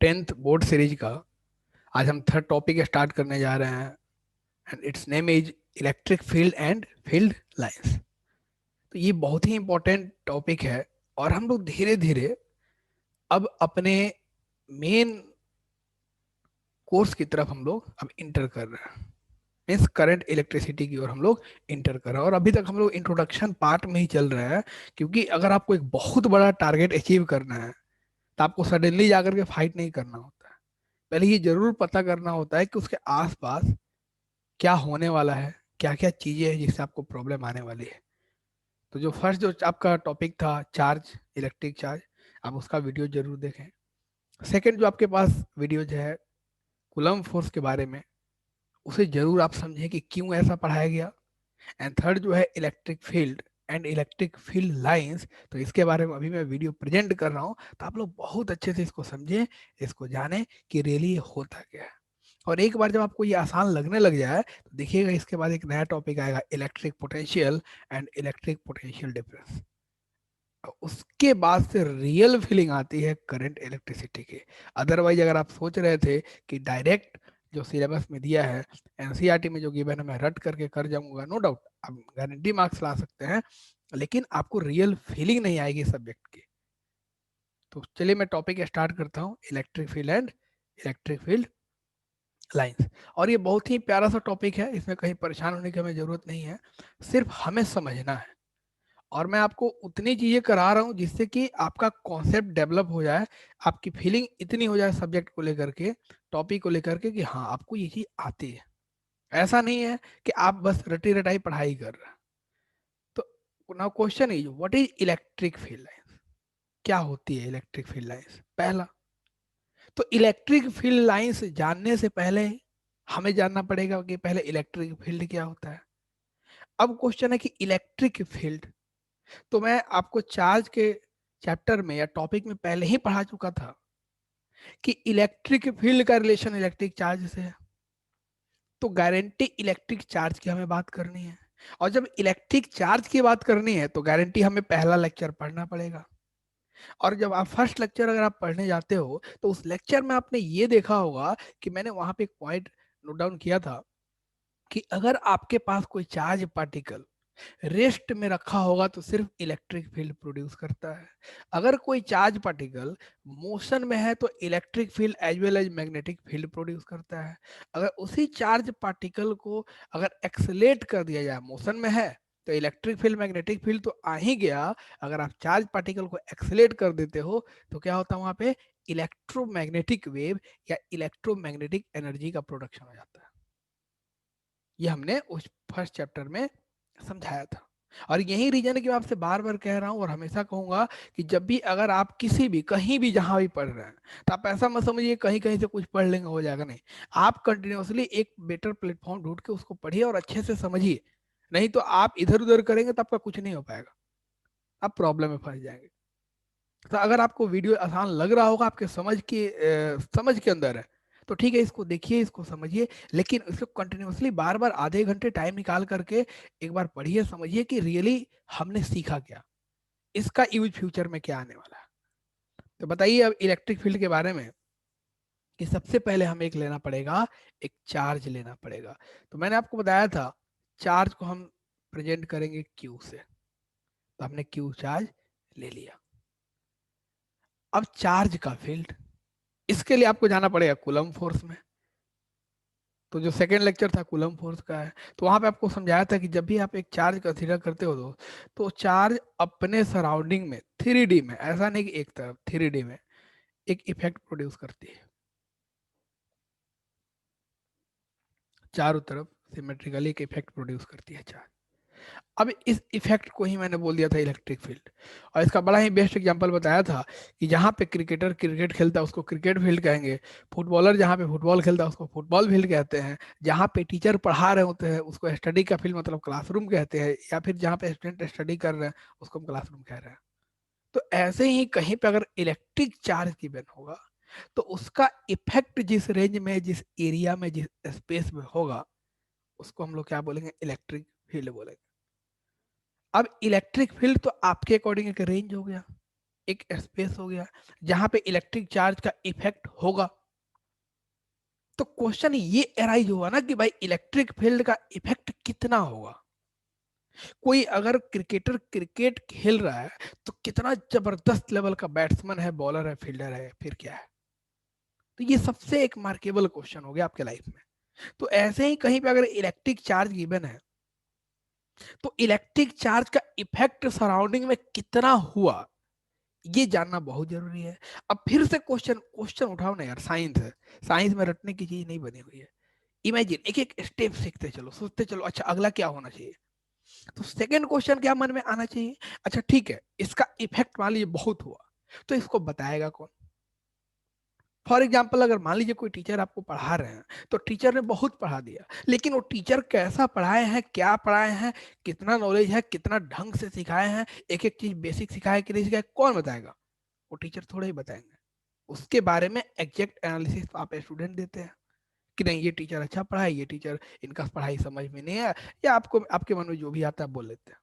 10th board series का आज हम थर्ड टॉपिक स्टार्ट करने जा रहे हैं and it's name is electric field and field lines. तो ये बहुत ही इंपॉर्टेंट टॉपिक है और हम लोग धीरे धीरे अब अपने मेन कोर्स की तरफ हम लोग अब इंटर कर रहे हैं। मीन्स करंट इलेक्ट्रिसिटी की ओर हम लोग इंटर कर रहे हैं और अभी तक हम लोग इंट्रोडक्शन पार्ट में ही चल रहे हैं, क्योंकि अगर आपको एक बहुत बड़ा टारगेट अचीव करना है तो आपको सडनली जाकर के फाइट नहीं करना होता है। पहले ये जरूर पता करना होता है कि उसके आसपास क्या होने वाला है, क्या क्या चीजें हैं जिससे आपको प्रॉब्लम आने वाली है। तो जो फर्स्ट जो आपका टॉपिक था चार्ज, इलेक्ट्रिक चार्ज, आप उसका वीडियो जरूर देखें। सेकंड जो आपके पास वीडियो जो है कूलम फोर्स के बारे में, उसे जरूर आप समझें कि क्यों ऐसा पढ़ाया गया। एंड थर्ड जो है electric field and electric field lines, तो इसके बारे में अभी मैं वीडियो प्रेजेंट कर रहा हूँ, तो आप लोग बहुत अच्छे से इसको समझें, इसको जानें कि रियली ये होता क्या है। और एक बार जब आपको ये आसान लगने लग जाए तो देखिएगा इसके बाद एक नया टॉपिक आएगा, electric potential and electric potential difference. उसके बाद से रियल फीलिंग आती है करंट इलेक्ट्रिसिटी की। अदरवाइज अगर आप सोच रहे थे कि डायरेक्ट जो सिलेबस में दिया है, एनसीईआरटी में जो गिवन है मैं रट करके कर जाऊंगा, नो डाउट आप गारंटी मार्क्स ला सकते हैं, लेकिन आपको रियल फीलिंग नहीं आएगी सब्जेक्ट की। तो चलिए मैं टॉपिक स्टार्ट करता हूँ, electric field and electric field lines. और ये बहुत ही प्यारा सा टॉपिक है, इसमें कहीं परेशान होने की हमें जरूरत नहीं है, सिर्फ हमें समझना है। और मैं आपको उतनी चीजें करा रहा हूँ जिससे कि आपका कॉन्सेप्ट डेवलप हो जाए, आपकी फीलिंग इतनी हो जाए सब्जेक्ट को लेकर के, टॉपिक को लेकर के, कि हाँ आपको ये चीज आती है। ऐसा नहीं है कि आप बस रटी रटाई पढ़ाई कर रहे हैं। तो now question is what is electric field lines. क्या होती है इलेक्ट्रिक फील्ड लाइंस? पहला, तो इलेक्ट्रिक फील्ड लाइंस जानने से पहले हमें जानना पड़ेगा कि पहले इलेक्ट्रिक फील्ड क्या होता है। अब क्वेश्चन है कि इलेक्ट्रिक फील्ड, तो मैं आपको चार्ज के चैप्टर में या टॉपिक में पहले ही पढ़ा चुका था कि इलेक्ट्रिक फील्ड का रिलेशन इलेक्ट्रिक चार्ज से है। तो गारंटी इलेक्ट्रिक चार्ज की हमें बात करनी है, और जब इलेक्ट्रिक चार्ज की बात करनी है तो गारंटी हमें पहला लेक्चर पढ़ना पड़ेगा। और जब आप फर्स्ट लेक्चर अगर आप पढ़ने जाते हो तो उस लेक्चर में आपने ये देखा होगा कि मैंने वहां पे एक पॉइंट नोट डाउन किया था कि अगर आपके पास कोई चार्ज पार्टिकल रेस्ट में रखा होगा तो सिर्फ इलेक्ट्रिक फील्ड प्रोड्यूस करता है। अगर कोई चार्ज पार्टिकल मोशन में है तो electric field as well as magnetic field produce करता है। अगर उसी चार्ज पार्टिकल को अगर एक्सलेट कर दिया जाए, मोशन में है, तो इलेक्ट्रिक फील्ड मैग्नेटिक फील्ड तो आ ही गया। अगर आप चार्ज पार्टिकल को एक्सलेट कर देते हो तो क्या होता है वहां पे? इलेक्ट्रोमैग्नेटिक वेव या इलेक्ट्रोमैग्नेटिक एनर्जी का प्रोडक्शन हो जाता है। ये हमने उस फर्स्ट चैप्टर में समझाया था। और यही रीजन है कि मैं आपसे बार बार कह रहा हूं और हमेशा कहूंगा कि जब भी अगर आप किसी भी कहीं भी जहां भी पढ़ रहे हैं तो आप ऐसा मत समझिए कहीं कहीं से कुछ पढ़ लेंगे हो जाएगा, नहीं। आप कंटिन्यूअसली एक बेटर प्लेटफॉर्म ढूंढ के उसको पढ़िए और अच्छे से समझिए। नहीं तो आप इधर उधर करेंगे तो आपका कुछ नहीं हो पाएगा, आप प्रॉब्लम में फंस जाएंगे। तो अगर आपको वीडियो आसान लग रहा होगा, आपके समझ के अंदर है, तो ठीक है, इसको देखिए, इसको समझिए, लेकिन इसको कंटिन्यूअसली बार बार आधे घंटे टाइम निकाल करके एक बार पढ़िए, समझिए कि रियली हमने सीखा क्या, इसका यूज फ्यूचर में क्या आने वाला है। तो बताइए अब इलेक्ट्रिक फील्ड के बारे में कि सबसे पहले हमें एक लेना पड़ेगा, एक चार्ज लेना पड़ेगा। तो मैंने आपको बताया था चार्ज को हम प्रेजेंट करेंगे क्यू से, तो हमने क्यू चार्ज ले लिया। अब चार्ज का फील्ड, इसके लिए आपको जाना पड़ेगा कूलम फोर्स में। तो जो सेकेंड लेक्चर था कूलम फोर्स का है, तो वहां पे आपको समझाया था कि जब भी आप एक चार्ज कंसीडर करते हो तो चार्ज अपने सराउंडिंग में 3D में, ऐसा नहीं कि एक तरफ, 3D में एक इफेक्ट प्रोड्यूस करती है, चारों तरफ सिमेट्रिकली एक इफेक्ट प्रोड्यूस करती है चार्ज। अब इस इफेक्ट को ही मैंने बोल दिया था इलेक्ट्रिक फील्ड। और इसका बड़ा ही बेस्ट एग्जांपल बताया था कि जहाँ पे क्रिकेटर क्रिकेट खेलता है उसको क्रिकेट फील्ड कहेंगे, फुटबॉलर जहाँ पे फुटबॉल खेलता है उसको फुटबॉल फील्ड कहते हैं, जहाँ पे टीचर पढ़ा रहे होते हैं उसको स्टडी का फील्ड मतलब क्लासरूम कहते हैं, या फिर जहाँ पे स्टूडेंट स्टडी कर रहे हैं उसको हम क्लासरूम कह रहे हैं। तो ऐसे ही कहीं पे अगर इलेक्ट्रिक चार्ज गिवन होगा तो उसका इफेक्ट जिस रेंज में, जिस एरिया में, जिस स्पेस में होगा, उसको हम लोग क्या बोलेंगे? इलेक्ट्रिक फील्ड बोलेंगे। अब इलेक्ट्रिक फील्ड तो आपके अकॉर्डिंग एक रेंज हो गया, एक स्पेस हो गया जहां पे इलेक्ट्रिक चार्ज का इफेक्ट होगा। तो क्वेश्चन ये अराइज हुआ ना कि भाई इलेक्ट्रिक फील्ड का इफेक्ट कितना होगा। कोई अगर क्रिकेटर क्रिकेट खेल रहा है तो कितना जबरदस्त लेवल का बैट्समैन है, बॉलर है, फील्डर है, फिर क्या है। तो ये सबसे एक मार्केबल क्वेश्चन हो गया आपके लाइफ में। तो ऐसे ही कहीं पे अगर इलेक्ट्रिक चार्ज गिवन है तो इलेक्ट्रिक चार्ज का इफेक्ट सराउंडिंग में कितना हुआ, ये जानना बहुत जरूरी है। अब फिर से क्वेश्चन क्वेश्चन उठाओ ना यार, साइंस है, साइंस में रटने की चीज नहीं बनी हुई है। इमेजिन एक एक स्टेप सीखते चलो, सोचते चलो, अच्छा अगला क्या होना चाहिए। तो सेकंड क्वेश्चन क्या मन में आना चाहिए, अच्छा ठीक है इसका इफेक्ट मान लीजिए बहुत हुआ, तो इसको बताएगा कौन। फॉर एग्जाम्पल अगर मान लीजिए कोई टीचर आपको पढ़ा रहे हैं, तो टीचर ने बहुत पढ़ा दिया, लेकिन वो टीचर कैसा पढ़ाए हैं, क्या पढ़ाए हैं, कितना नॉलेज है, कितना ढंग से सिखाए हैं, एक एक चीज बेसिक सिखाए कि नहीं सिखाए, कौन बताएगा। वो टीचर थोड़ा ही बताएंगे। उसके बारे में एग्जैक्ट एनालिसिस आप स्टूडेंट देते हैं कि नहीं ये टीचर अच्छा पढ़ाए, ये टीचर इनका पढ़ाई समझ में नहीं है, या आपको आपके मन में जो भी आता है बोल लेते हैं।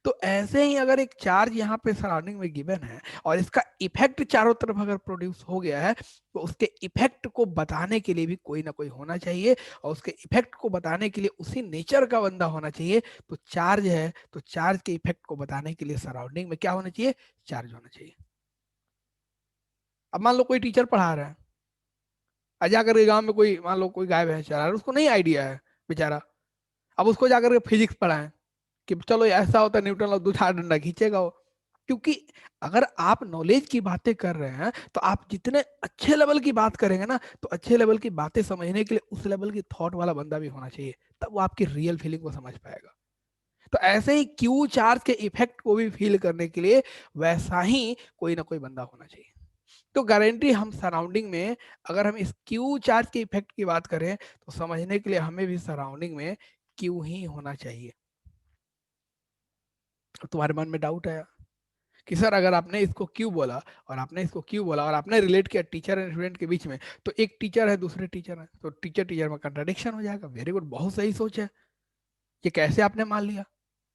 तो ऐसे ही अगर एक चार्ज यहाँ पे सराउंडिंग में गिवन है और इसका इफेक्ट चारों तरफ अगर प्रोड्यूस हो गया है, तो उसके इफेक्ट को बताने के लिए भी कोई ना कोई होना चाहिए, और उसके इफेक्ट को बताने के लिए उसी नेचर का बंदा होना चाहिए। तो चार्ज है, तो चार्ज के इफेक्ट को बताने के लिए सराउंडिंग में क्या होना चाहिए, चार्ज होना चाहिए। अब मान लो कोई टीचर पढ़ा रहा है, और जाकर के गांव में कोई मान लो कोई गाय भैंस चरा रहा है, उसको नहीं आइडिया है बेचारा। अब उसको जाकर के फिजिक्स पढ़ाएं कि चलो ऐसा होता है, न्यूटन और दो चार डंडा खींचेगा वो। क्योंकि अगर आप नॉलेज की बातें कर रहे हैं, तो आप जितने अच्छे लेवल की बात करेंगे ना, तो अच्छे लेवल की बातें समझने के लिए उस लेवल की थॉट वाला बंदा भी होना चाहिए, तब वो आपकी रियल फीलिंग को समझ पाएगा। तो ऐसे ही क्यू चार्ज के इफेक्ट को भी फील करने के लिए वैसा ही कोई ना कोई बंदा होना चाहिए। तो गारंटी हम सराउंडिंग में, अगर हम इस क्यू चार्ज के इफेक्ट की बात करें, तो समझने के लिए हमें भी सराउंडिंग में क्यू ही होना चाहिए। तो तुम्हारे मन में डाउट आया कि सर अगर आपने इसको क्यों बोला और आपने इसको क्यों बोला और आपने रिलेट किया टीचर एंड स्टूडेंट के बीच में, तो एक टीचर है दूसरे टीचर है, तो टीचर टीचर में कंट्राडिक्शन हो जाएगा। वेरी गुड, बहुत सही सोच है, ये कैसे आपने मान लिया।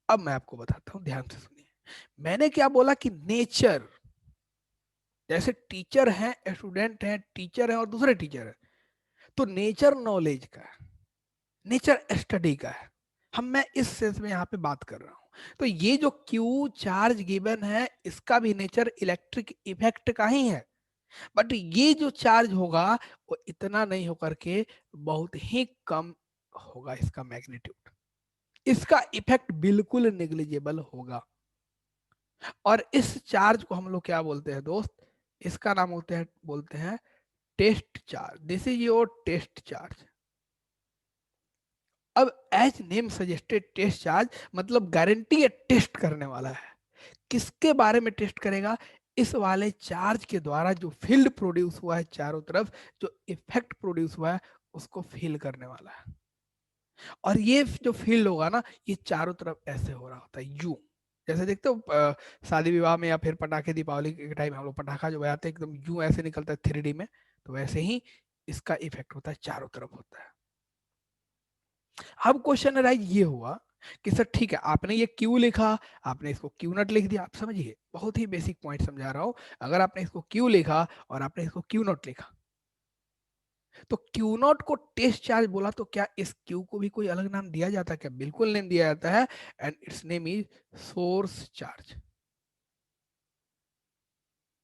अब मैं आपको बताता हूँ, ध्यान से सुनिए। मैंने क्या बोला कि नेचर, जैसे टीचर हैं, स्टूडेंट हैं, टीचर है और दूसरे टीचर है, तो नेचर नॉलेज का है, नेचर स्टडी का है। हम मैं इस सेंस में यहाँ पे बात कर रहा हूँ। तो ये जो क्यू चार्ज गिवन है, इसका भी नेचर इलेक्ट्रिक इफेक्ट का ही है, बट ये जो चार्ज होगा वो इतना नहीं होकर के बहुत ही कम होगा इसका मैग्नीट्यूड, इसका इफेक्ट बिल्कुल नेग्लिजिबल होगा। और इस चार्ज को हम लोग क्या बोलते हैं दोस्त, इसका नाम होते हैं, बोलते हैं test charge. This is your test charge. अब as name suggested test charge मतलब गारंटी है टेस्ट करने वाला है। किसके बारे में टेस्ट करेगा, इस वाले चार्ज के द्वारा जो फील्ड प्रोड्यूस हुआ है चारों तरफ, जो इफेक्ट प्रोड्यूस हुआ है, उसको फील करने वाला है। और ये जो फील्ड होगा ना, ये चारों तरफ ऐसे हो रहा होता है यू, जैसे देखते हो शादी विवाह में या फिर पटाखे दीपावली के टाइम हम लोग पटाखा जो बजाते हैं एकदम यू ऐसे निकलता है 3D में, तो वैसे ही इसका इफेक्ट होता है, चारों तरफ होता है। अब क्वेश्चन राइज ये हुआ कि सर ठीक है आपने ये क्यू लिखा, आपने इसको क्यू नॉट लिख दिया। आप समझिए, बहुत ही बेसिक पॉइंट समझा रहा हूं। अगर आपने इसको क्यू लिखा और आपने इसको क्यू नॉट लिखा, तो क्यू नॉट को टेस्ट चार्ज बोला, तो क्या इस क्यू को भी कोई अलग नाम दिया जाता है क्या, बिल्कुल नहीं दिया जाता है। And it's name is source charge,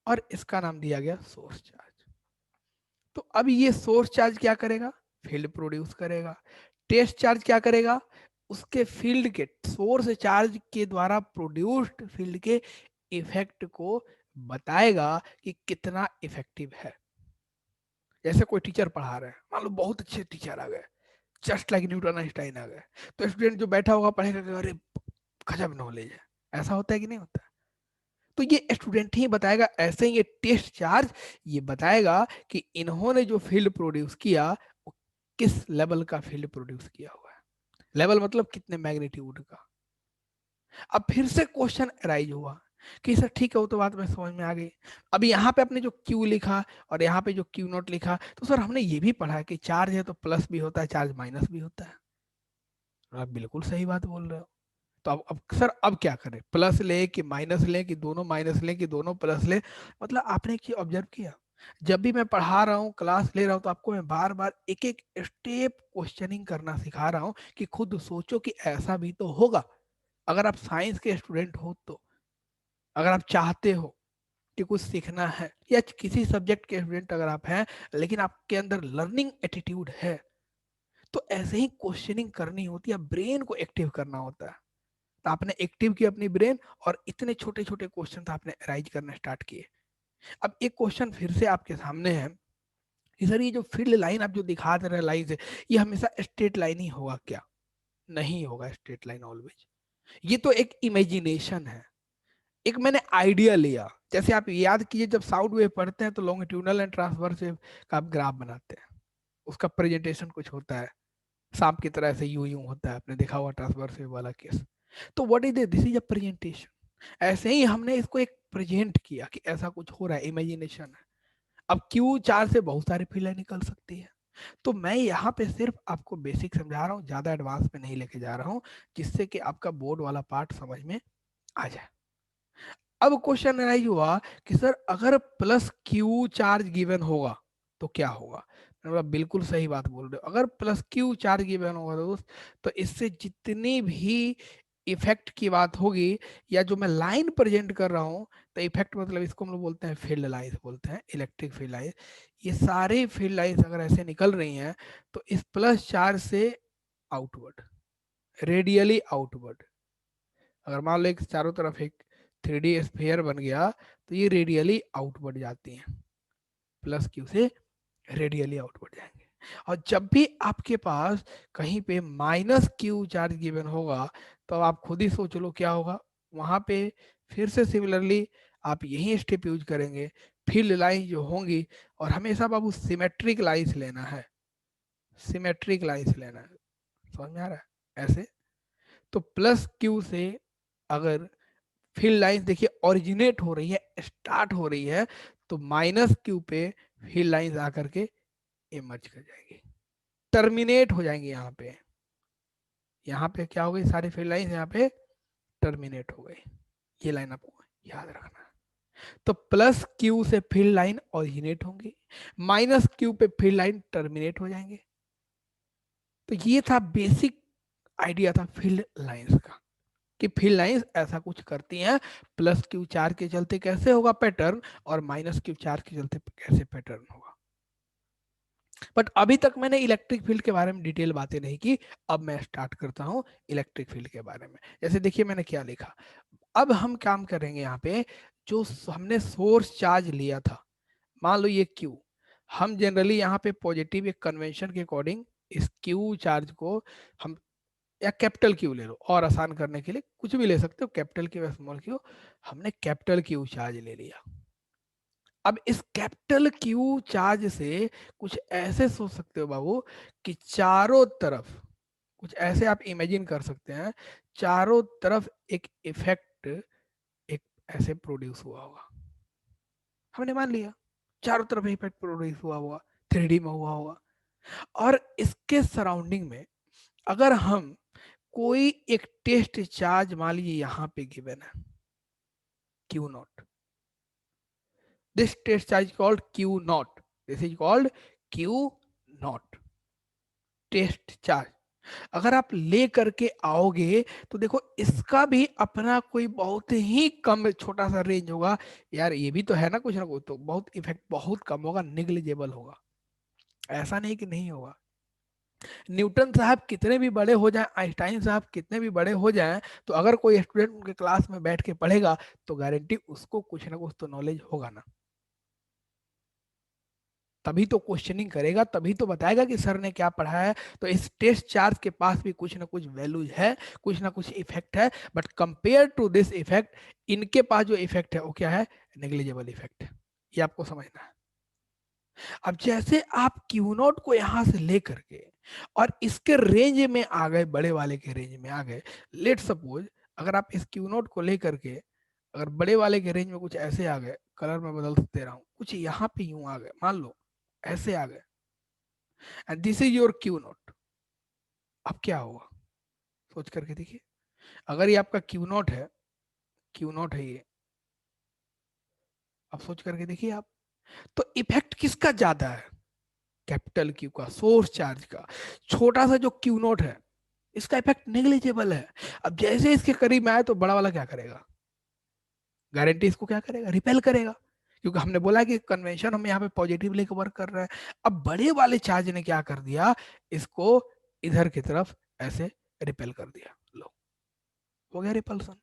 और इसका नाम दिया गया सोर्स चार्ज। तो अब ये सोर्स चार्ज क्या करेगा, फील्ड प्रोड्यूस करेगा। टेस्ट चार्ज क्या करेगा, उसके फील्ड के, सोर्स चार्ज के द्वारा प्रोड्यूस्ड फील्ड के इफेक्ट को बताएगा कि कितना इफेक्टिव है। जैसे कोई टीचर पढ़ा रहे हैं, मान लो बहुत अच्छे टीचर आ गए, जस्ट लाइक न्यूटन आइंस्टाइन आ गए, तो स्टूडेंट जो बैठा होगा पढ़ेगा कि अरे गजब नॉलेज है। ऐसा होता है कि नहीं होता है। तो ये स्टूडेंट ही बताएगा। ऐसे ही ये टेस्ट चार्ज ये बताएगा कि इन्होंने जो फील्ड प्रोड्यूस किया वो किस लेवल का फील्ड प्रोड्यूस किया हुआ है। लेवल मतलब कितने मैग्नीट्यूड का। अब फिर से क्वेश्चन अराइज हुआ कि सर ठीक है वो तो बात मैं समझ में आ गई। अब यहाँ पे आपने जो क्यू लिखा और यहाँ पे जो क्यू नॉट लिखा, तो सर हमने ये भी पढ़ा है कि चार्ज है तो प्लस भी होता है, चार्ज माइनस भी होता है। और आप बिल्कुल सही बात बोल रहे हो। तो अब सर अब क्या करें, प्लस ले कि माइनस ले कि दोनों माइनस ले कि दोनों प्लस ले? मतलब आपने एक चीज ऑब्जर्व किया, जब भी मैं पढ़ा रहा हूँ क्लास ले रहा हूँ तो आपको मैं बार बार एक एक स्टेप क्वेश्चनिंग करना सिखा रहा हूँ कि खुद सोचो कि ऐसा भी तो होगा। अगर आप साइंस के स्टूडेंट हो तो, अगर आप चाहते हो कि कुछ सीखना है, या किसी सब्जेक्ट के स्टूडेंट अगर आप हैं लेकिन आपके अंदर लर्निंग एटीट्यूड है, तो ऐसे ही क्वेश्चनिंग करनी होती है, ब्रेन को एक्टिव करना होता है। तो आपने एक्टिव किया अपनी ब्रेन, और इतने छोटे छोटे क्वेश्चन आपने अराइज करना स्टार्ट किए। अब एक क्वेश्चन फिर से आपके सामने है कि सर ये जो फील्ड लाइन आप जो दिखा दे रहे लाइन से, ये हमेशा स्ट्रेट लाइन ही होगा क्या? नहीं होगा स्ट्रेट लाइन ऑलवेज। ये तो एक इमेजिनेशन है, एक मैंने आइडिया लिया। जैसे आप याद कीजिए, जब साउंड वेव पढ़ते हैं तो लॉन्गिट्यूडनल एंड ट्रांसवर्स वेव का आप ग्राफ बनाते हैं, उसका प्रेजेंटेशन कुछ होता है, सांप की तरह से यूं यूं होता है, आपने देखा हुआ ट्रांसवर्स वेव वाला केस। तो what is this is a presentation. ऐसे ही हमने इसको एक प्रेजेंट किया कि ऐसा कुछ हो रहा है, इमेजिनेशन है। अब क्यू चार से बहुत सारी फील्डें निकल सकती है। तो मैं यहाँ पे सिर्फ आपको बेसिक समझा रहा हूँ, ज्यादा एडवांस में नहीं लेके जा रहा हूँ, जिससे कि आपका बोर्ड वाला पार्ट समझ में आ जाए। अब क्वेश्चन राइज हुआ कि सर अगर प्लस क्यू चार्ज गिवन होगा तो क्या होगा? मैंने बोला बिल्कुल सही बात बोल रहे हो, अगर प्लस क्यू चार्ज गिवन होगा दोस्त, तो इससे जितनी भी इफेक्ट की बात होगी, या जो मैं लाइन प्रेजेंट कर रहा हूँ, तो इफेक्ट मतलब इसको हम लोग बोलते हैं फील्ड लाइंस, बोलते हैं इलेक्ट्रिक फील्ड लाइंस। ये सारे फील्ड लाइंस अगर ऐसे निकल रही हैं, तो इस प्लस चार्ज से आउटवर्ड, रेडियली आउटवर्ड, अगर मान लो एक चारों तरफ एक 3D स्फीयर बन गया, तो ये रेडियली आउटवर्ड जाती हैं, प्लस क्यू से रेडियली आउटवर्ड जाएंगे। और जब भी आपके पास कहीं पे माइनस क्यू चार्ज गिवन होगा, तो आप खुद ही सोच लो क्या होगा वहां पे। फिर से सिमिलरली आप यही स्टेप यूज करेंगे, फील्ड लाइन जो होंगी, और हमेशा बाबू सिमेट्रिक लाइंस लेना है, सिमेट्रिक लाइंस लेना है। समझ में आ रहा है? ऐसे तो प्लस क्यू से अगर फील्ड लाइंस देखिए ओरिजिनेट हो रही है, स्टार्ट हो रही है, तो माइनस क्यू पे फील्ड लाइंस आकर के इमर्ज कर जाएंगी, टर्मिनेट हो जाएंगी। यहाँ पे क्या हो गई, सारी फील्ड लाइंस यहाँ पे टर्मिनेट हो गई। ये लाइन आपको याद रखना है। तो प्लस क्यू से फील्ड लाइन ओरिजिनेट होंगी, माइनस क्यू पे फील्ड लाइन टर्मिनेट हो जाएंगे। तो ये था बेसिक आइडिया था फील्ड लाइंस का, कि फील्ड लाइंस ऐसा कुछ करती हैं, प्लस क्यू चार्ज के चलते कैसे होगा पैटर्न, और माइनस क्यू चार्ज के चलते कैसे पैटर्न होगा। बट अभी तक मैंने इलेक्ट्रिक फील्ड के बारे में डिटेल बातें नहीं की। अब मैं स्टार्ट करता हूँ इलेक्ट्रिक फील्ड के बारे में। जैसे देखिए मैंने क्या लिखा, अब हम काम करेंगे यहाँ पे, जो हमने सोर्स चार्ज लिया था, मान लो ये क्यू, हम जनरली यहाँ पे पॉजिटिव एक कन्वेंशन के अकॉर्डिंग इस क्यू चार्ज को हम, या कैपिटल क्यू ले लो और आसान करने के लिए कुछ भी ले सकते हो, कैपिटल क्यू या स्मॉल क्यू, हमने कैपिटल क्यू चार्ज ले लिया। अब इस कैपिटल क्यू चार्ज से कुछ ऐसे सोच सकते हो बाबू, कि चारों तरफ कुछ ऐसे आप इमेजिन कर सकते हैं, चारों तरफ एक इफेक्ट, एक ऐसे प्रोड्यूस हुआ होगा। हमने मान लिया चारों तरफ इफेक्ट प्रोड्यूस हुआ होगा, 3D में हुआ होगा। और इसके सराउंडिंग में अगर हम कोई एक टेस्ट चार्ज मान लीजिए यहाँ पे गिवन है, q naught, this test charge called q naught, this is called q naught, test charge. अगर आप ले करके आओगे, तो देखो इसका भी अपना कोई बहुत ही कम छोटा सा रेंज होगा। यार ये भी तो है ना कुछ, तो बहुत इफेक्ट बहुत कम होगा, निग्लिजिबल होगा, ऐसा नहीं कि नहीं होगा। न्यूटन साहब कितने भी बड़े हो जाएं, आइंस्टाइन साहब कितने भी बड़े हो जाएं, तो अगर कोई स्टूडेंट उनके क्लास में बैठ के पढ़ेगा, तो गारंटी उसको कुछ ना कुछ तो नॉलेज होगा ना। तभी तो क्वेश्चनिंग करेगा, तभी तो बताएगा कि सर ने क्या पढ़ाया है। तो इस टेस्ट चार्ज के पास भी कुछ ना कुछ वैल्यूज है, कुछ ना कुछ इफेक्ट है, but compare to this effect, इनके पास जो इफेक्ट है वो क्या है, नेग्लिजिबल इफेक्ट है। ये आपको समझना है। अब जैसे आप क्यू नॉट को यहां से लेकर के और इसके रेंज में आ गए, बड़े वाले के रेंज में आ गए, लेट सपोज अगर आप इस क्यू नॉट को लेकर के अगर बड़े वाले के रेंज में कुछ ऐसे आ गए, कलर में बदल दे रहा हूं, कुछ यहाँ पे यूं आ गए, मान लो ऐसे आ गए, and this is your Q not. अब क्या होगा, सोच करके देखिए। अगर ये आपका क्यू नॉट है, क्यू नॉट है ये, अब सोच करके देखिए आप, तो इफेक्ट किसका ज्यादा है? कैपिटल क्यू का, सोर्स चार्ज का। छोटा सा जो क्यू नॉट है, इसका इफेक्ट नेग्लिजिबल है। अब जैसे इसके करीब में आए तो बड़ा वाला क्या करेगा? गारंटी इसको क्या करेगा? रिपेल करेगा, क्योंकि हमने बोला कि कन्वेंशन हम यहाँ पे पॉजिटिव लेकर वर्क कर रहे हैं। अब बड़े वाले चार्ज ने क्या कर दिया, इसको इधर की तरफ ऐसे रिपेल कर दिया, लो, हो गया रिपल्सन।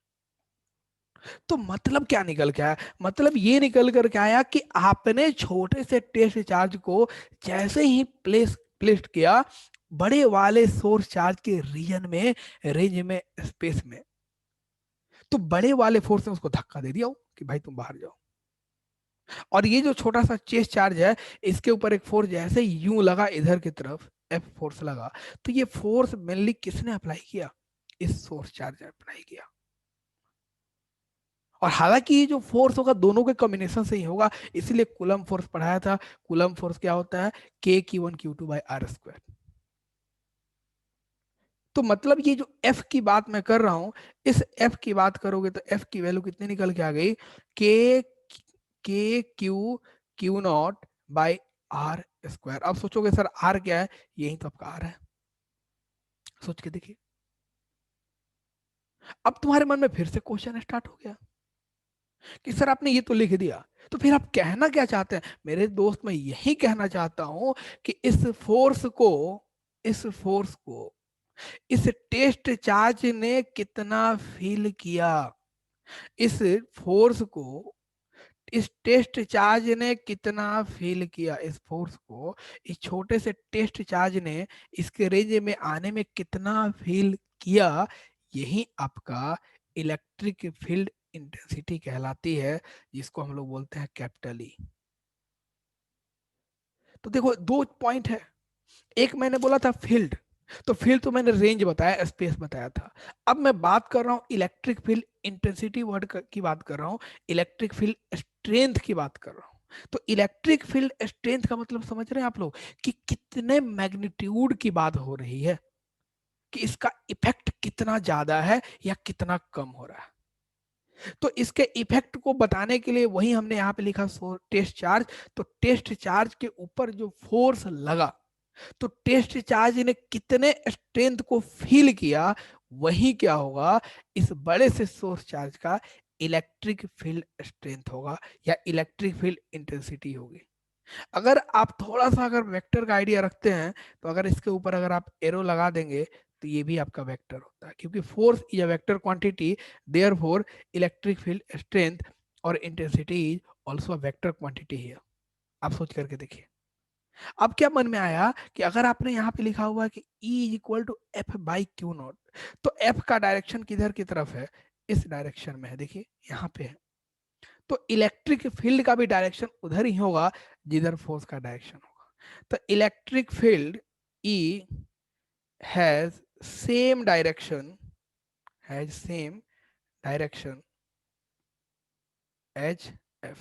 तो मतलब क्या निकल के आया? मतलब ये निकल कर के आया कि आपने छोटे से टेस्ट चार्ज को जैसे ही प्लेस किया बड़े वाले सोर्स चार्ज के रीजन में, रेंज में, स्पेस में, तो बड़े वाले फोर्स ने उसको धक्का दे दिया हो कि भाई तुम बाहर जाओ। और ये जो छोटा सा चेस्ट चार्ज है, इसके ऊपर एक फोर्स जैसे यूं लगा इधर की तरफ, एफ फोर्स लगा, तो ये फोर्स मेनली किसने अप्लाई किया? इस सोर्स चार्ज ने अप्लाई किया। और हालांकि ये जो फोर्स होगा दोनों के कॉम्बिनेशन से ही होगा, इसीलिए कूलम फोर्स पढ़ाया था। कूलम फोर्स क्या होता है? K Q1 Q2/r²। तो मतलब ये जो F की बात मैं कर रहा हूं, इस F की बात करोगे तो F की वैल्यू कितनी निकल के आ गई? K Q0/r²। अब सोचोगे सर R क्या है? यही तो आपका R है। सोच के देखिए, अब तुम्हारे मन में फिर से क्वेश्चन स्टार्ट हो गया कि सर आपने ये तो लिख दिया, तो फिर आप कहना क्या चाहते हैं? मेरे दोस्त, मैं यही कहना चाहता हूं कि इस फोर्स को इस टेस्ट चार्ज ने कितना फील किया, इस फोर्स को इस टेस्ट चार्ज ने कितना फील किया, इस फोर्स को इस छोटे से टेस्ट चार्ज ने इसके रेंज में आने में कितना फील किया, यही आपका इलेक्ट्रिक फील्ड इंटेंसिटी कहलाती है, जिसको हम लोग बोलते हैं कैपिटल ई। तो देखो दो पॉइंट है, एक मैंने बोला था फील्ड, तो फील्ड तो मैंने रेंज बताया, स्पेस बताया था। अब मैं बात कर रहा हूं इलेक्ट्रिक फील्ड इंटेंसिटी वर्ड की बात कर रहा हूं, इलेक्ट्रिक फील्ड स्ट्रेंथ की बात कर रहा हूं। तो इलेक्ट्रिक फील्ड स्ट्रेंथ का मतलब समझ रहे हैं आप लोग कि कितने मैग्नीट्यूड की बात हो रही है, कि इसका इफेक्ट कितना ज्यादा है या कितना कम हो रहा है। तो इसके इफेक्ट को बताने के लिए वही हमने यहाँ पे लिखा टेस्ट चार्ज। तो टेस्ट चार्ज के ऊपर जो फोर्स लगा, तो टेस्ट चार्ज ने कितने स्ट्रेंथ को फील किया, वही क्या होगा, इस बड़े से सोर्स चार्ज का इलेक्ट्रिक फील्ड स्ट्रेंथ होगा, या इलेक्ट्रिक फील्ड इंटेंसिटी होगी। अगर आप थोड़ा सा अगर वेक्टर का आइडिया रखते हैं, तो अगर इसके ऊपर अगर आप एरो लगा देंगे, तो ये भी आपका वेक्टर होता है, क्योंकि force is a vector quantity, therefore electric field strength और intensity is also a vector quantity है। आप सोच करके देखिए। अब क्या मन में आया कि अगर आपने यहाँ पे लिखा हुआ है कि E = F/Q0, तो F का डायरेक्शन किधर की तरफ है? इस डायरेक्शन में है, देखिए यहाँ पे है। तो इलेक्ट्रिक फील्ड का भी डायरेक्शन उधर ही होगा जिधर फोर्स का डायरेक्शन होगा। तो electric field E has same direction has same direction as F।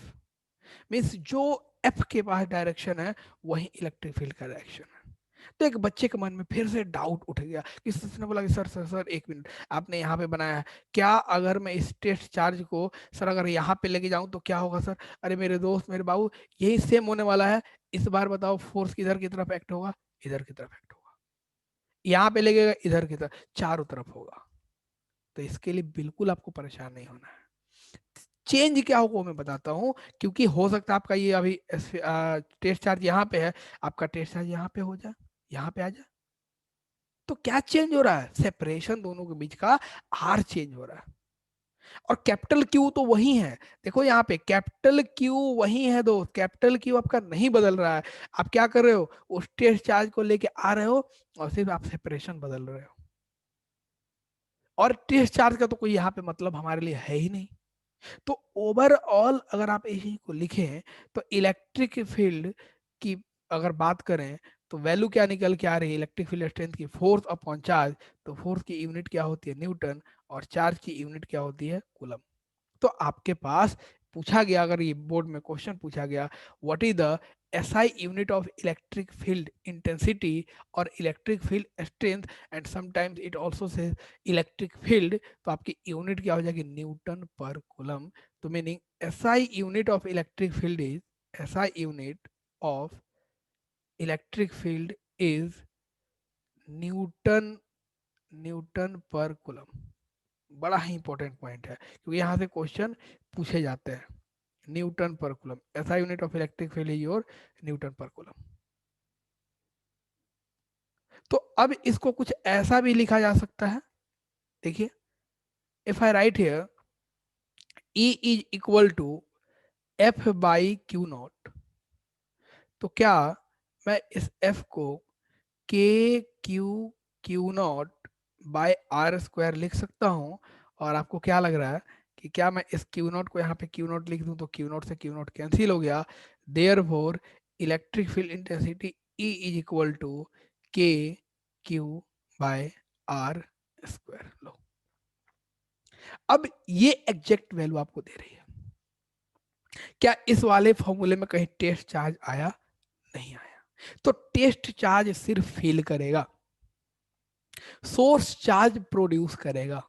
Means जो F के पास डायरेक्शन है, वही इलेक्ट्रिक फील्ड का डायरेक्शन है। तो एक बच्चे के मन में फिर से डाउट उठ गया कि उसने बोला कि सर सर सर एक मिनट, आपने यहाँ पे बनाया है, क्या अगर मैं इस टेस्ट चार्ज को सर अगर यहाँ पे लेके जाऊं तो क्या होगा सर? अरे मेरे दोस्त, मेरे बाबू, यही सेम होने वाला है। इस बार बताओ फोर्स किधर की तरफ एक्ट होगा? इधर की तरफ एक्ट होगा। यहाँ पे लगेगा इधर की तरफ, चारों तरफ होगा। तो इसके लिए बिल्कुल आपको परेशान नहीं होना है। चेंज क्या होगा वो मैं बताता हूँ, क्योंकि हो सकता है आपका ये अभी टेस्ट चार्ज यहाँ पे है, आपका टेस्ट चार्ज यहाँ पे हो जाए, यहाँ पे आ जाए। तो क्या चेंज हो रहा है? सेपरेशन दोनों के बीच का आर चेंज हो रहा है। और कैपिटल क्यू तो वही है, देखो यहाँ पे कैपिटल क्यू वही है दोस्त, कैपिटल क्यू आपका नहीं बदल रहा है। आप क्या कर रहे हो? उस टेस्ट चार्ज को लेके आ रहे हो और सिर्फ आप सेपरेशन बदल रहे हो। और टेस्ट चार्ज का तो कोई यहाँ पे मतलब हमारे लिए है ही नहीं। तो ओवरऑल अगर आप इसी को लिखें, तो इलेक्ट्रिक फील्ड की अगर बात करें, तो वैल्यू क्या निकल के आ रही है इलेक्ट्रिक फील्ड स्ट्रेंथ की? Force upon charge. तो फोर्स की यूनिट क्या होती है? न्यूटन। और चार्ज की यूनिट क्या होती है? कूलम। तो आपके पास पूछा गया, अगर ये बोर्ड में क्वेश्चन पूछा गया, what is the SI unit of electric field intensity और electric field strength, and sometimes it also say electric field, तो आपकी यूनिट क्या हो जाएगी, न्यूटन पर कूलम। तो meaning SI unit of electric field is, SI unit of electric field is Newton, Newton पर coulomb. बड़ा ही इंपॉर्टेंट पॉइंट है क्योंकि यहाँ से क्वेश्चन पूछे जाते हैं। न्यूटन पर कूलम, ऐसा unit of electric field is your Newton पर कूलम। तो अब इसको कुछ ऐसा भी लिखा जा सकता है, देखिए, if I write here E is equal to F by q naught, तो क्या मैं इस F को k q q naught by r square लिख सकता हूँ? और आपको क्या लग रहा है कि क्या मैं इस क्यू नॉट को यहाँ पे क्यू नॉट लिख दूँ तो क्यू नॉट से क्यू नॉट कैंसिल हो गया, therefore electric field intensity E is equal to k q by r square. लो, अब ये एग्जैक्ट वैल्यू आपको दे रही है। क्या इस वाले फॉर्मूले में कहीं टेस्ट चार्ज आया? नहीं आया। तो टेस्ट चार्ज सिर्फ फील करेगा, सोर्स चार्ज प्रोड्यूस करेगा।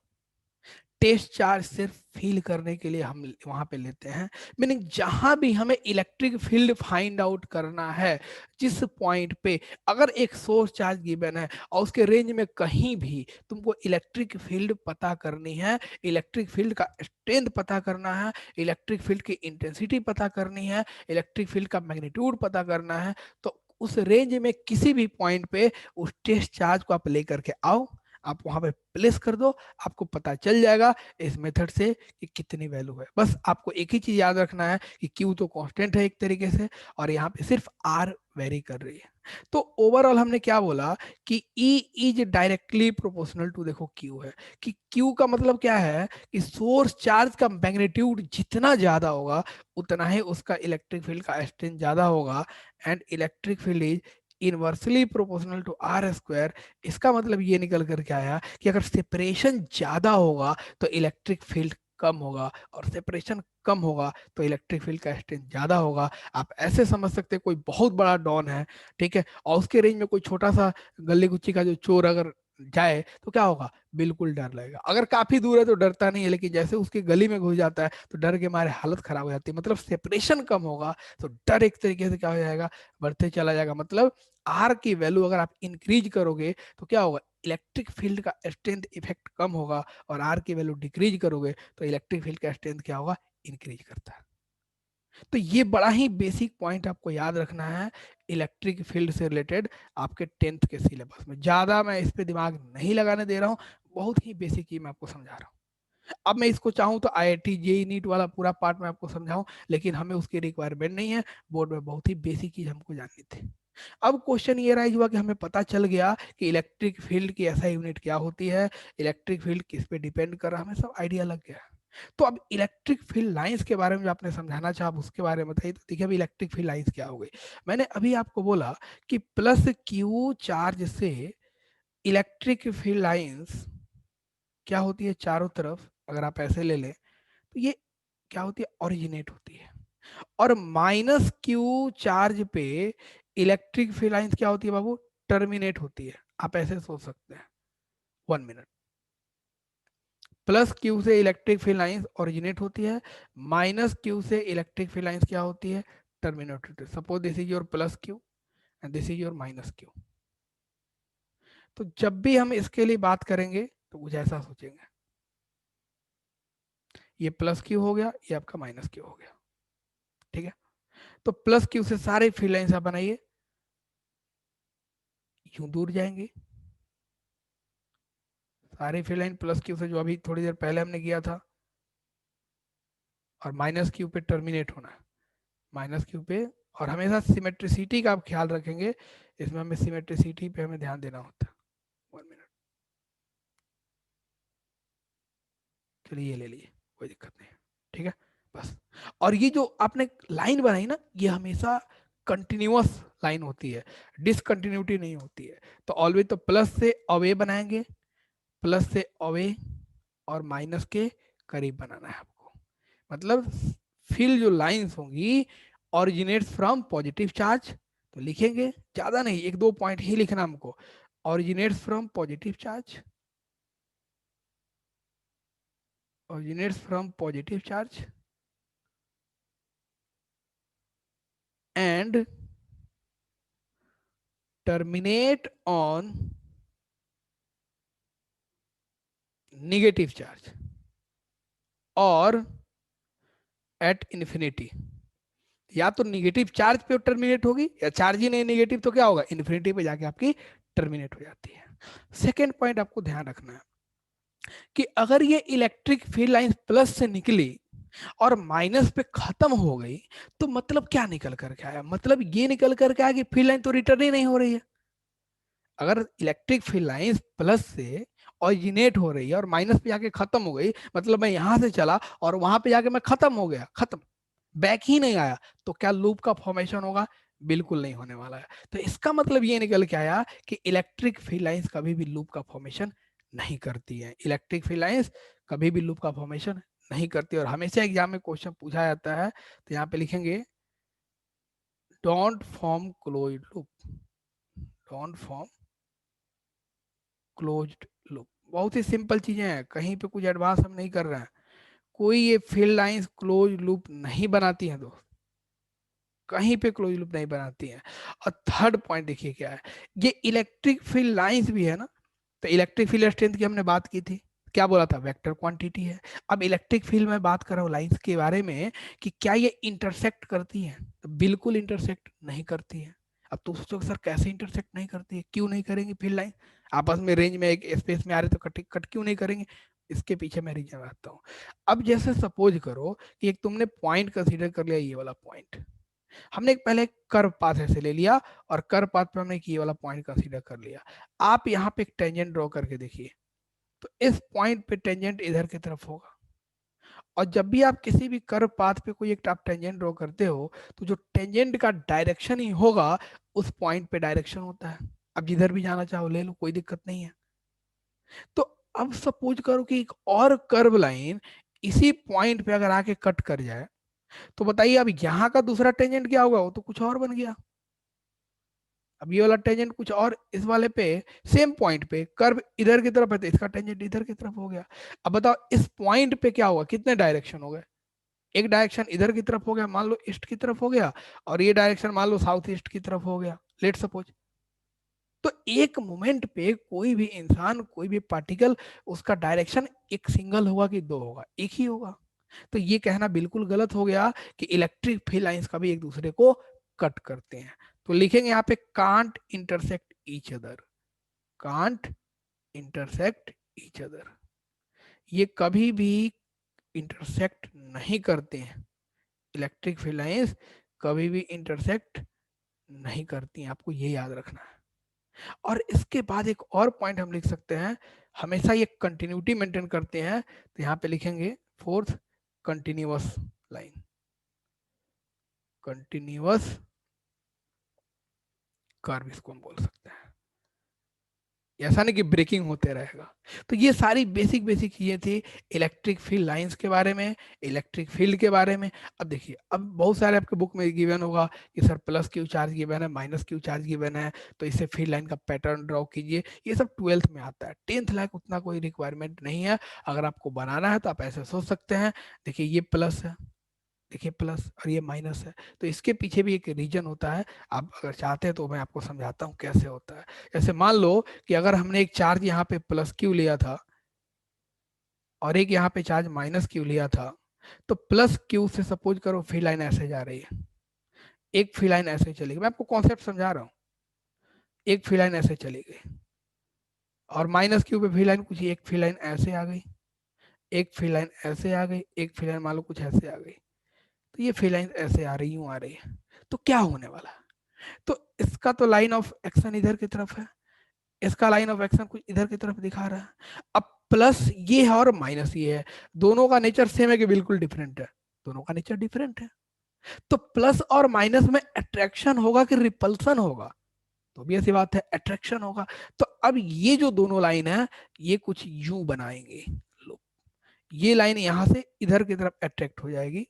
टेस्ट चार्ज सिर्फ फील करने के लिए हम वहां पे लेते हैं। मीनिंग जहां भी हमें इलेक्ट्रिक फील्ड फाइंड आउट करना है, जिस पॉइंट पे अगर एक सोर्स चार्ज गिवन है और उसके रेंज में कहीं भी तुमको इलेक्ट्रिक फील्ड पता करनी है, इलेक्ट्रिक फील्ड का स्ट्रेंथ पता करना है, इलेक्ट्रिक फील्ड की इंटेंसिटी पता करनी है, इलेक्ट्रिक फील्ड का मैग्नीट्यूड पता करना है, तो उस रेंज में किसी भी पॉइंट पे उस टेस्ट चार्ज को आप लेकर के आओ, आप वहां पे प्लेस कर दो, आपको पता चल जाएगा इस मेथड से कि कितनी वैल्यू है। बस आपको एक ही चीज याद रखना है कि क्यू तो कांस्टेंट है एक तरीके से, और यहाँ पे सिर्फ आर वेरी कर रही है। तो ओवरऑल हमने क्या बोला कि E is directly proportional to, देखो Q है, कि Q का मतलब क्या है कि सोर्स चार्ज का मैग्नीट्यूड जितना ज्यादा होगा उतना ही उसका इलेक्ट्रिक फील्ड का स्ट्रेंथ ज्यादा होगा, and electric field is inversely proportional to r square. इसका मतलब ये निकल कर के आया कि अगर सेपरेशन ज्यादा होगा तो इलेक्ट्रिक फील्ड कम होगा, और सेपरेशन कम होगा तो इलेक्ट्रिक फील्ड का स्ट्रेंथ ज्यादा होगा। आप ऐसे समझ सकते हैं कोई बहुत बड़ा डॉन है, ठीक है, और उसके रेंज में कोई छोटा सा गली गुच्ची का जो चोर अगर जाए तो क्या होगा, बिल्कुल डर लगेगा। अगर काफी दूर है तो डरता नहीं है, लेकिन जैसे उसकी गली में घुस जाता है तो डर के मारे हालत खराब हो जाती है। मतलब सेपरेशन कम होगा तो डर एक तरीके से क्या हो जाएगा, बढ़ते चला जाएगा। मतलब आर की वैल्यू अगर आप इंक्रीज करोगे तो क्या होगा, इलेक्ट्रिक फील्ड का स्ट्रेंथ इफेक्ट कम होगा, और आर की वैल्यू डिक्रीज करोगे तो इलेक्ट्रिक फील्ड का स्ट्रेंथ क्या होगा, इंक्रीज करता है। तो ये बड़ा ही बेसिक पॉइंट आपको याद रखना है इलेक्ट्रिक फील्ड से रिलेटेड आपके 10th के सिलेबस में। ज्यादा मैं इस पे दिमाग नहीं लगाने दे रहा हूँ, बहुत ही बेसिक ही मैं आपको समझा रहा हूँ। अब मैं इसको चाहूँ तो आईआईटी जेई नीट वाला पूरा पार्ट मैं आपको समझाऊं, लेकिन हमें उसकी रिक्वायरमेंट नहीं है, बोर्ड में बहुत ही बेसिक चीज हमको जाननी थी। अब क्वेश्चन ये राइज हुआ कि हमें पता चल गया कि इलेक्ट्रिक फील्ड की ऐसा यूनिट क्या होती है, इलेक्ट्रिक फील्ड किस पे डिपेंड कर रहा है, हमें सब आइडिया लग गया। तो अब इलेक्ट्रिक फील्ड लाइंस के बारे में जो आपने समझाना चाहा, आप उसके बारे में बताइए। तो देखिए, अभी इलेक्ट्रिक फील्ड लाइंस क्या हो गई। मैंने अभी आपको बोला कि प्लस क्यू चार्ज से इलेक्ट्रिक फील्ड लाइंस क्या होती है, चारों तरफ अगर आप ऐसे ले लें तो ये क्या होती है, ओरिजिनेट होती है। और माइनस क्यू चार्ज पे इलेक्ट्रिक फील्ड लाइंस क्या होती है बाबू, टर्मिनेट होती है। आप ऐसे सोच सकते हैं, 1 मिनट, प्लस क्यू से इलेक्ट्रिक फील्ड लाइंस ओरिजिनेट होती है, माइनस क्यू से इलेक्ट्रिक फील्ड लाइंस क्या होती है, टर्मिनेट होती है। Suppose this is your plus Q and this is your minus Q. तो जब भी हम इसके लिए बात करेंगे तो कुछ ऐसा सोचेंगे, ये प्लस क्यू हो गया, ये आपका माइनस क्यू हो गया, ठीक है। तो प्लस क्यू से सारे फील्ड लाइंस आप बनाइए, यूं दूर जाएंगे सारे फील्ड लाइन प्लस क्यू से, जो अभी थोड़ी देर पहले हमने किया था, और माइनस क्यू पे टर्मिनेट होना है, माइनस क्यू पे। और हमेशा सिमेट्रिसिटी का आप ख्याल रखेंगे, इसमें हमें सिमेट्रिसिटी पे हमें ध्यान देना होता है। 1 मिनट, चलिए ये ले लिए, कोई दिक्कत नहीं है, ठीक है, बस। और ये जो आपने लाइन बनाई ना, ये हमेशा कंटिन्यूअस लाइन होती है, डिसकंटिन्यूटी नहीं होती है। तो ऑलवेज तो प्लस से अवे बनाएंगे, प्लस से अवे, और माइनस के करीब बनाना है आपको। मतलब फील्ड जो लाइंस होंगी ऑरिजिनेट्स फ्रॉम पॉजिटिव चार्ज, तो लिखेंगे ज्यादा नहीं, एक दो पॉइंट ही लिखना हमको, originates from positive charge, originates from positive charge and terminate on negative charge और एट इन्फिनिटी। या तो निगेटिव चार्ज पे टर्मिनेट होगी, या चार्ज ही नहीं निगेटिव तो क्या होगा, इन्फिनिटी पे जाके आपकी टर्मिनेट हो जाती है। सेकेंड पॉइंट आपको ध्यान रखना है कि अगर ये इलेक्ट्रिक फील्ड लाइन प्लस से निकली और माइनस पे खत्म हो गई, तो मतलब क्या निकल करके आया, मतलब ये निकल करके आया कि फील्ड लाइन तो रिटर्न ही नहीं हो रही है। अगर इलेक्ट्रिक फील्ड लाइन प्लस से ऑरिजिनेट हो रही है और माइनस पे जाके खत्म हो गई, मतलब मैं यहां से चला और वहां पे जाके मैं खत्म हो गया, खत्म, बैक ही नहीं आया, तो क्या लूप का फॉर्मेशन होगा, बिल्कुल नहीं होने वाला है। तो इसका मतलब ये निकल के आया कि इलेक्ट्रिक फील्ड लाइंस कभी भी लूप का फॉर्मेशन नहीं करती है, इलेक्ट्रिक फील्ड लाइंस कभी भी लूप का फॉर्मेशन नहीं करती। और हमेशा एग्जाम में क्वेश्चन पूछा जाता है, तो यहाँ पे लिखेंगे don't form closed loop, don't form closed loop. बहुत ही सिंपल चीजें हैं, कहीं पे कुछ एडवांस हम नहीं कर रहे हैं। कोई ये फील्ड लाइंस क्लोज लूप नहीं बनाती हैं दोस्त, कहीं पे क्लोज लूप नहीं बनाती हैं। और थर्ड पॉइंट देखिए क्या है, ये इलेक्ट्रिक फील्ड लाइंस भी है ना, तो इलेक्ट्रिक फील्ड स्ट्रेंथ की हमने बात की थी, क्या बोला था, वेक्टर क्वांटिटी है। अब इलेक्ट्रिक फील्ड में बात कर रहा हूँ लाइंस के बारे में कि क्या ये इंटरसेक्ट करती है, तो बिल्कुल इंटरसेक्ट नहीं करती है। अब तो सोचो सर कैसे इंटरसेक्ट नहीं करती है, क्यों नहीं करेंगे फील्ड लाइन, आपस में रेंज में एक स्पेस में आ रहे तो कट कट क्यों नहीं करेंगे, इसके पीछे मैं रीजन बताता हूँ। अब जैसे सपोज करो कि एक तुमने पॉइंट कंसीडर कर लिया, ये वाला पॉइंट, हमने एक पहले कर्व पाथ ऐसे ले लिया और कर्व पाथ पे हमने ये वाला पॉइंट कंसीडर कर लिया। आप यहाँ पे एक टेंजेंट ड्रॉ करके देखिए, तो इस पॉइंट पे टेंजेंट इधर की तरफ होगा। और जब भी आप किसी भी कर्व पाथ पे कोई एक आप टेंजेंट ड्रॉ करते हो, तो जो टेंजेंट का डायरेक्शन ही होगा उस पॉइंट पे डायरेक्शन होता है। अब जिधर भी जाना चाहो ले लो, कोई दिक्कत नहीं है। तो अब सपोज करो कि एक और कर्व लाइन इसी पॉइंट पे अगर आके कट कर जाए, तो बताइए अब यहाँ का दूसरा टेंजेंट क्या होगा, वो तो कुछ और बन गया। अब ये वाला टेंजेंट कुछ और, इस वाले पे सेम पॉइंट पे कर्व इधर की तरफ है, तो इसका टेंजेंट इधर की तरफ हो गया। अब बताओ इस पॉइंट पे क्या हुआ, कितने डायरेक्शन हो गए, एक डायरेक्शन इधर की तरफ हो गया, मान लो ईस्ट की तरफ हो गया, और ये डायरेक्शन मान लो साउथ ईस्ट की तरफ हो गया, लेट सपोज। तो एक मोमेंट पे कोई भी इंसान, कोई भी पार्टिकल, उसका डायरेक्शन एक सिंगल होगा कि दो होगा, एक ही होगा। तो ये कहना बिल्कुल गलत हो गया कि इलेक्ट्रिक फील्ड लाइंस कभी एक दूसरे को कट करते हैं। तो लिखेंगे यहाँ पे can't intersect each other, can't intersect each other, ये कभी भी इंटरसेक्ट नहीं करते हैं, इलेक्ट्रिक फील्ड लाइंस कभी भी इंटरसेक्ट नहीं करती हैं, आपको ये याद रखना है। और इसके बाद एक और पॉइंट हम लिख सकते हैं, हमेशा ये कंटिन्यूटी मेंटेन करते हैं, तो यहाँ पे लिखेंगे fourth continuous line, continuous curve इसको हम बोल सकते हैं। ऐसा नहीं कि ब्रेकिंग होते रहेगा। तो ये सारी बेसिक बेसिक चीजें थी इलेक्ट्रिक फील्ड लाइंस के बारे में, इलेक्ट्रिक फील्ड के बारे में। अब देखिए, अब बहुत सारे आपके बुक में गिवन होगा कि sir plus Q charge given है, माइनस क्यू चार्ज गिवन है, तो इससे फील्ड लाइन का पैटर्न ड्रॉ कीजिए, ये सब ट्वेल्थ में आता है, टेंथ लाइक उतना कोई रिक्वायरमेंट नहीं है। अगर आपको बनाना है तो आप ऐसे सोच सकते हैं, देखिए ये प्लस है, देखिए प्लस, और ये माइनस है, तो इसके पीछे भी एक रीजन होता है। आप अगर चाहते हैं तो मैं आपको समझाता हूँ कैसे होता है। जैसे मान लो कि अगर हमने एक चार्ज यहाँ पे प्लस क्यू लिया था और एक यहाँ पे चार्ज माइनस क्यू लिया था, तो प्लस क्यू से सपोज करो फी लाइन ऐसे जा रही है, एक फी लाइन ऐसे चलेगी, मैं आपको कॉन्सेप्ट समझा रहा हूँ, एक फी लाइन ऐसे चली गई, और माइनस क्यू पे फी लाइन कुछ, एक फी लाइन ऐसे आ गई, एक फी लाइन ऐसे आ गई, एक फी लाइन मान लो कुछ ऐसे आ गई, तो ये फी लाइन ऐसे आ रही, यूं आ रही है, तो क्या होने वाला है, तो इसका तो लाइन ऑफ एक्शन इधर की तरफ है, इसका लाइन ऑफ एक्शन कुछ इधर की तरफ दिखा रहा है। अब प्लस ये है और माइनस ये है, दोनों का नेचर सेम है कि बिल्कुल डिफरेंट है, दोनों का नेचर डिफरेंट है। तो प्लस और माइनस में अट्रैक्शन होगा कि रिपल्सन होगा, तो भी ऐसी बात है अट्रैक्शन होगा। तो अब ये जो दोनों लाइन है, ये कुछ यूं बनाएंगे, लो, ये लाइन यहां से इधर की तरफ अट्रैक्ट हो जाएगी,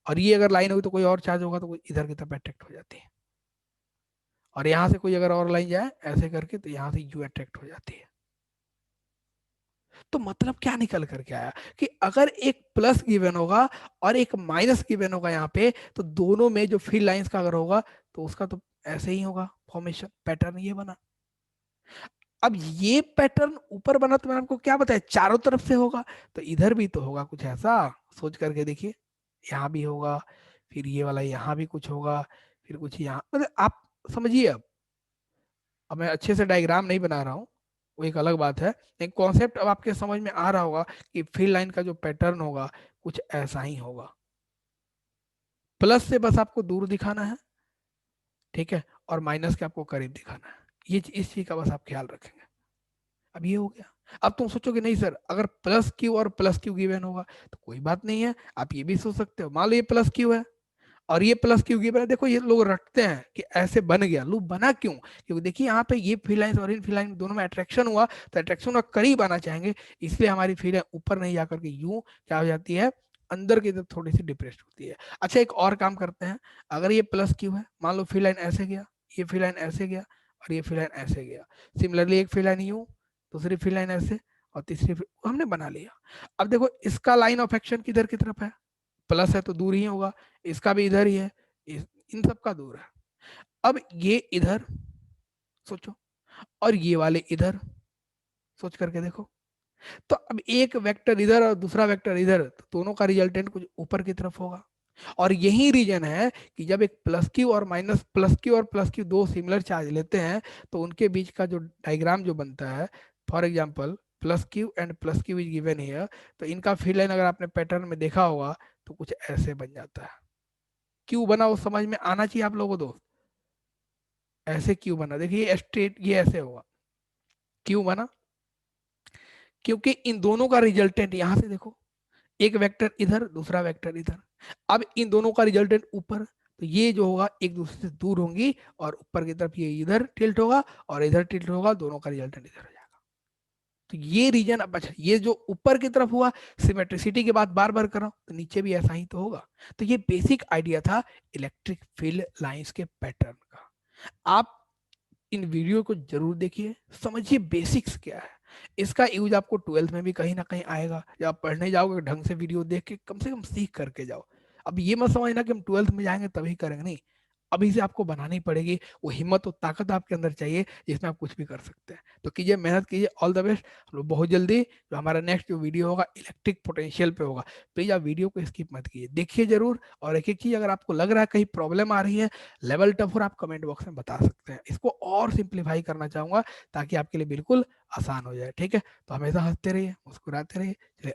और ये अगर लाइन होगी तो कोई और चार्ज होगा तो कोई इधर की तरफ अट्रैक्ट हो जाती है, और यहाँ से कोई अगर और लाइन जाए ऐसे करके तो यहाँ से यू अट्रैक्ट हो जाती है। तो मतलब क्या निकल करके आया कि अगर एक प्लस गिवन होगा और एक माइनस गिवन होगा यहाँ पे, तो दोनों में जो फील्ड लाइंस का अगर होगा तो उसका तो ऐसे ही होगा फॉर्मेशन, पैटर्न ये बना। अब ये पैटर्न ऊपर बना तो मैंने आपको क्या बताया, चारों तरफ से होगा, तो इधर भी तो होगा कुछ ऐसा, सोच करके देखिए। यहाँ भी होगा, फिर ये वाला यहाँ भी कुछ होगा, फिर कुछ यहाँ, मतलब आप समझिए। अब मैं अच्छे से डायग्राम नहीं बना रहा हूँ, वो एक अलग बात है, एक कॉन्सेप्ट अब आपके समझ में आ रहा होगा कि फील्ड लाइन का जो पैटर्न होगा कुछ ऐसा ही होगा। प्लस से बस आपको दूर दिखाना है, ठीक है, और माइनस के आपको करीब दिखाना है, ये इस चीज का बस आप ख्याल रखेंगे। अब ये हो गया। अब तुम सोचोगे नहीं सर, अगर प्लस क्यू और प्लस क्यू गिवन होगा तो कोई बात नहीं है, आप ये भी सोच सकते हो, मान लो ये प्लस क्यू है और ये प्लस क्यू गिवन है। देखो ये लोग रटते हैं कि ऐसे बन गया, लूप बना क्यों, क्योंकि देखिए यहाँ पे ये फील्ड लाइन और इन फील्ड लाइन दोनों में अट्रैक्शन हुआ, तो अट्रैक्शन का करीब आना चाहेंगे, इसलिए हमारी फील्ड लाइन ऊपर नहीं जाकर के यूं क्या हो जाती है, अंदर की तरफ थोड़ी सी डिप्रेस्ड होती है। अच्छा एक और काम करते हैं, अगर ये प्लस क्यू है, मान लो फील्ड लाइन ऐसे गया, ये फील्ड लाइन ऐसे गया और ये फील्ड लाइन ऐसे गया, सिमिलरली एक फील्ड लाइन यूं, दूसरी फील्ड लाइन ऐसे, और तीसरी हमने बना लिया। अब देखो इसका लाइन ऑफ एक्शन किधर की तरफ है, प्लस है तो दूर ही होगा, इसका भी इधर ही है, इन सब का दूर है। अब ये इधर सोचो और ये वाले इधर, सोच करके देखो, तो अब एक वेक्टर इधर और दूसरा वेक्टर इधर, तो दोनों का रिजल्टेंट कुछ ऊपर की तरफ होगा। और यही रीजन है कि जब एक प्लस क्यू और माइनस, प्लस क्यू और प्लस क्यू दो सिमिलर चार्ज लेते हैं तो उनके बीच का जो डायग्राम जो बनता है, for example plus Q and plus Q is given here, तो इनका फील्ड लाइन अगर आपने पैटर्न में देखा होगा तो कुछ ऐसे बन जाता है। क्यों बना वो समझ में आना चाहिए आप लोगों को, ऐसे क्यों बना, देखिए स्ट्रेट ये ऐसे होगा, क्यों बना, क्योंकि इन दोनों का रिजल्टेंट यहां से देखो, एक वेक्टर इधर दूसरा वेक्टर इधर, अब इन दोनों का रिजल्टेंट ऊपर, तो ये जो होगा एक दूसरे से दूर होंगी और ऊपर की तरफ ये इधर टिल्ट होगा और इधर टिल्ट होगा, दोनों का रिजल्टेंट इधर हो जाएगा। तो ये रीजन, अब अच्छा ये जो ऊपर की तरफ हुआ, सिमेट्रिसिटी की बात बार बार कर रहा हूं, तो नीचे भी ऐसा ही तो होगा। तो ये बेसिक आइडिया था इलेक्ट्रिक फील्ड लाइंस के पैटर्न का। आप इन वीडियो को जरूर देखिए, समझिए बेसिक्स क्या है। इसका यूज आपको ट्वेल्थ में भी कहीं ना कहीं आएगा, जब आप पढ़ने जाओगे ढंग से वीडियो देख के कम से कम सीख करके जाओ। अब ये मत समझना कि हम ट्वेल्थ में जाएंगे तभी करेंगे, नहीं, अभी से आपको बनानी पड़ेगी, वो हिम्मत और ताकत आपके अंदर चाहिए जिसमें आप कुछ भी कर सकते हैं। तो कीजिए, मेहनत कीजिए, ऑल द बेस्ट। हम लोग बहुत जल्दी जो हमारा नेक्स्ट जो वीडियो होगा इलेक्ट्रिक पोटेंशियल पे होगा, प्लीज आप वीडियो को स्किप मत कीजिए, देखिए जरूर। और एक एक चीज अगर आपको लग रहा है कहीं प्रॉब्लम आ रही है, लेवल टफ, और आप कमेंट बॉक्स में बता सकते हैं, इसको और सिंप्लीफाई करना चाहूंगा ताकि आपके लिए बिल्कुल आसान हो जाए, ठीक है। तो हमेशा हंसते रहिए, मुस्कुराते रहिए, चलिए।